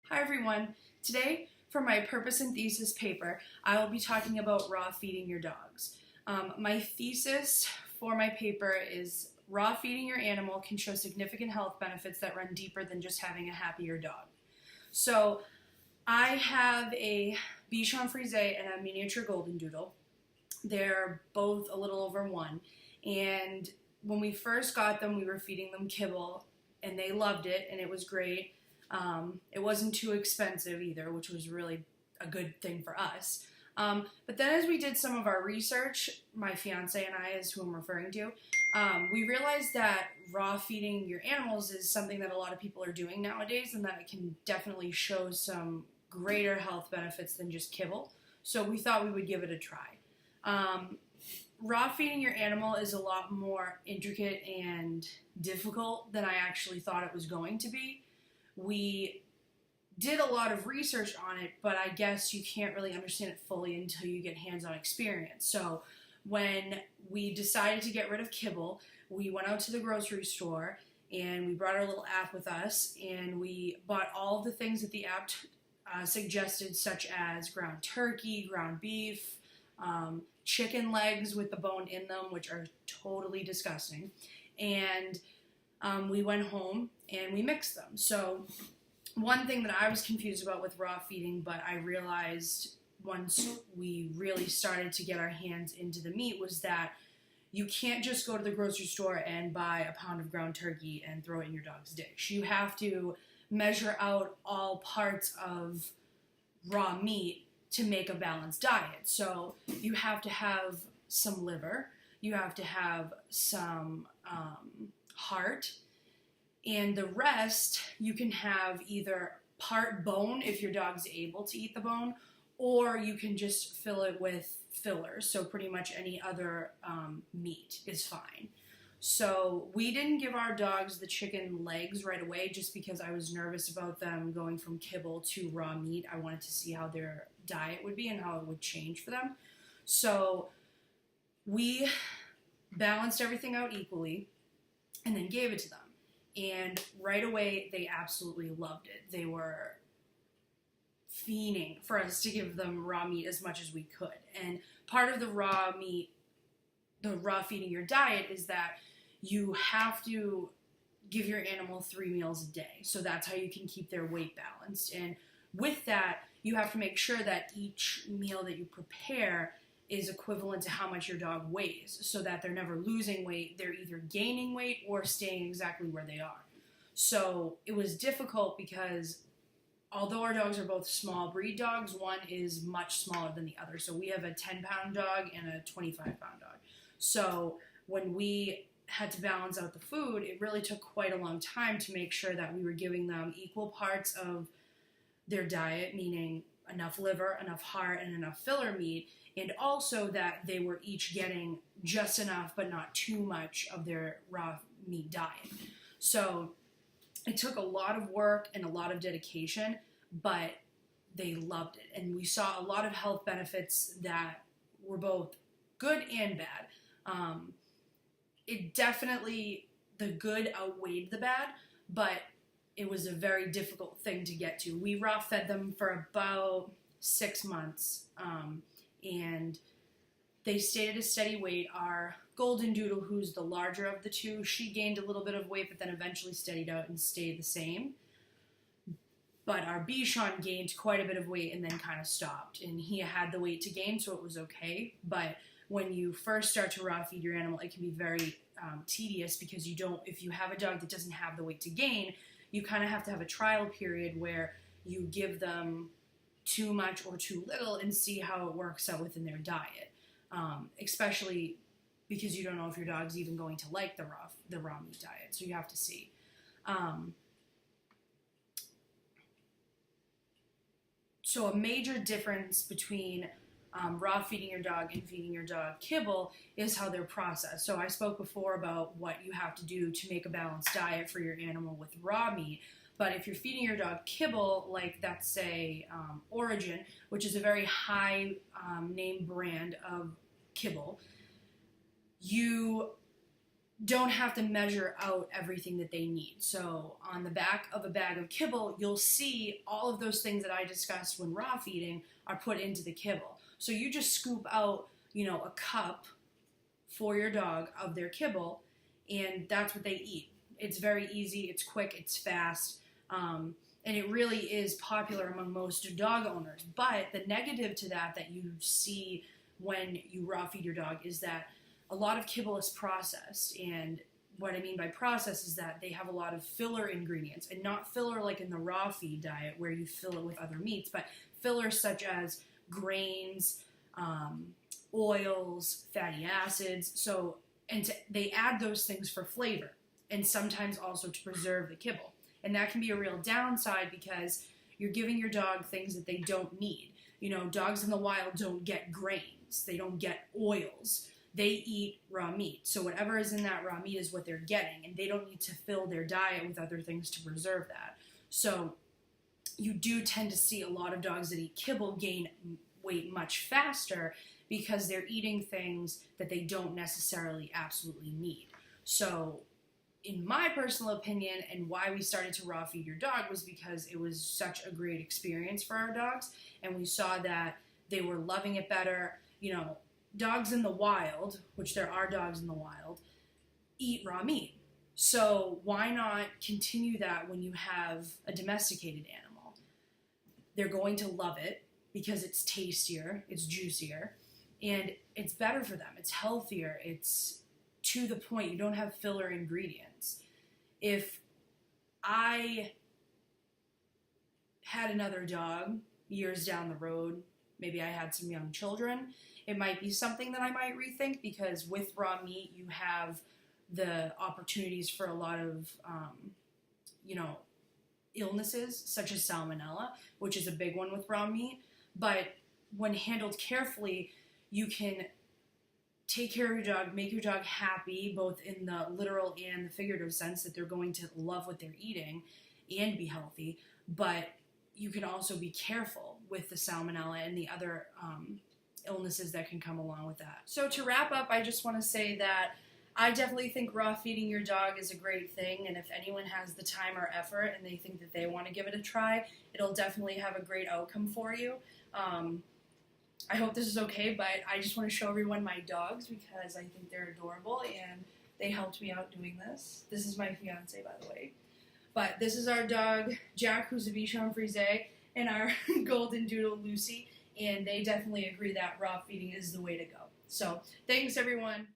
Hi everyone. Today, for my purpose and thesis paper, I will be talking about raw feeding your dogs. My thesis for my paper is raw feeding your animal can show significant health benefits that run deeper than just having a happier dog. So I have a Bichon Frise and a miniature golden doodle. They're both a little over one, and when we first got them, we were feeding them kibble, and they loved it, and it was great. It wasn't too expensive either, which was really a good thing for us. But then as we did some of our research, my fiance and I, is who I'm referring to, we realized that raw feeding your animals is something that a lot of people are doing nowadays, and that it can definitely show some greater health benefits than just kibble. So we thought we would give it a try. Raw feeding your animal is a lot more intricate and difficult than I actually thought it was going to be. We did a lot of research on it, but I guess you can't really understand it fully until you get hands-on experience. So when we decided to get rid of kibble, we went out to the grocery store and we brought our little app with us, and we bought all the things that the app suggested, such as ground turkey, ground beef, chicken legs with the bone in them, which are totally disgusting. And we went home and we mixed them. So one thing that I was confused about with raw feeding, but I realized once we really started to get our hands into the meat, was that you can't just go to the grocery store and buy a pound of ground turkey and throw it in your dog's dish. You have to measure out all parts of raw meat to make a balanced diet. So you have to have some liver, you have to have some heart, and the rest you can have either part bone if your dog's able to eat the bone, or you can just fill it with fillers. So pretty much any other meat is fine. So we didn't give our dogs the chicken legs right away just because I was nervous about them going from kibble to raw meat. I wanted to see how their diet would be and how it would change for them. So we balanced everything out equally and then gave it to them. And right away, they absolutely loved it. They were fiending for us to give them raw meat as much as we could. And part of the raw feeding your diet is that you have to give your animal 3 meals a day. So that's how you can keep their weight balanced. And with that, you have to make sure that each meal that you prepare is equivalent to how much your dog weighs, so that they're never losing weight. They're either gaining weight or staying exactly where they are. So it was difficult because although our dogs are both small breed dogs, one is much smaller than the other. So we have a 10-pound dog and a 25-pound dog. So when we had to balance out the food, it really took quite a long time to make sure that we were giving them equal parts of their diet, meaning enough liver, enough heart, and enough filler meat, and also that they were each getting just enough but not too much of their raw meat diet. So it took a lot of work and a lot of dedication, but they loved it. And we saw a lot of health benefits that were both good and bad. It definitely, the good outweighed the bad, but it was a very difficult thing to get to. We raw fed them for about 6 months, and they stayed at a steady weight. Our golden doodle, who's the larger of the two, she gained a little bit of weight, but then eventually steadied out and stayed the same. But our Bichon gained quite a bit of weight and then kind of stopped, and he had the weight to gain, so it was okay. But when you first start to raw feed your animal, it can be very tedious, because if you have a dog that doesn't have the weight to gain, you kind of have to have a trial period where you give them too much or too little and see how it works out within their diet, especially because you don't know if your dog's even going to like the raw meat diet, so you have to see. So a major difference between raw feeding your dog and feeding your dog kibble is how they're processed. So I spoke before about what you have to do to make a balanced diet for your animal with raw meat. But if you're feeding your dog kibble, like that's say Origin, which is a very high name brand of kibble, you don't have to measure out everything that they need. So on the back of a bag of kibble, you'll see all of those things that I discussed when raw feeding are put into the kibble. So you just scoop out, a cup for your dog of their kibble, and that's what they eat. It's very easy, it's quick, it's fast, and it really is popular among most dog owners. But the negative to that you see when you raw feed your dog is that a lot of kibble is processed, and what I mean by processed is that they have a lot of filler ingredients, and not filler like in the raw feed diet where you fill it with other meats, but fillers such as grains, oils, fatty acids. They add those things for flavor, and sometimes also to preserve the kibble. And that can be a real downside because you're giving your dog things that they don't need. Dogs in the wild don't get grains, they don't get oils. They eat raw meat. So whatever is in that raw meat is what they're getting, and they don't need to fill their diet with other things to preserve that. So you do tend to see a lot of dogs that eat kibble gain weight much faster because they're eating things that they don't necessarily absolutely need. So in my personal opinion, and why we started to raw feed your dog, was because it was such a great experience for our dogs, and we saw that they were loving it better. Dogs in the wild, which there are dogs in the wild, eat raw meat. So why not continue that when you have a domesticated animal? They're going to love it because it's tastier, it's juicier, and it's better for them. It's healthier, it's to the point. You don't have filler ingredients. If I had another dog years down the road, maybe I had some young children, it might be something that I might rethink, because with raw meat you have the opportunities for a lot of, illnesses such as salmonella, which is a big one with raw meat. But when handled carefully, you can take care of your dog, make your dog happy, both in the literal and the figurative sense, that they're going to love what they're eating and be healthy. But you can also be careful with the salmonella and the other illnesses that can come along with that. So to wrap up, I just want to say that I definitely think raw feeding your dog is a great thing, and if anyone has the time or effort and they think that they want to give it a try, it'll definitely have a great outcome for you. I hope this is okay, but I just want to show everyone my dogs because I think they're adorable and they helped me out doing this. This is my fiance, by the way. But this is our dog, Jack, who's a Bichon Frise, and our golden doodle, Lucy, and they definitely agree that raw feeding is the way to go. So thanks, everyone.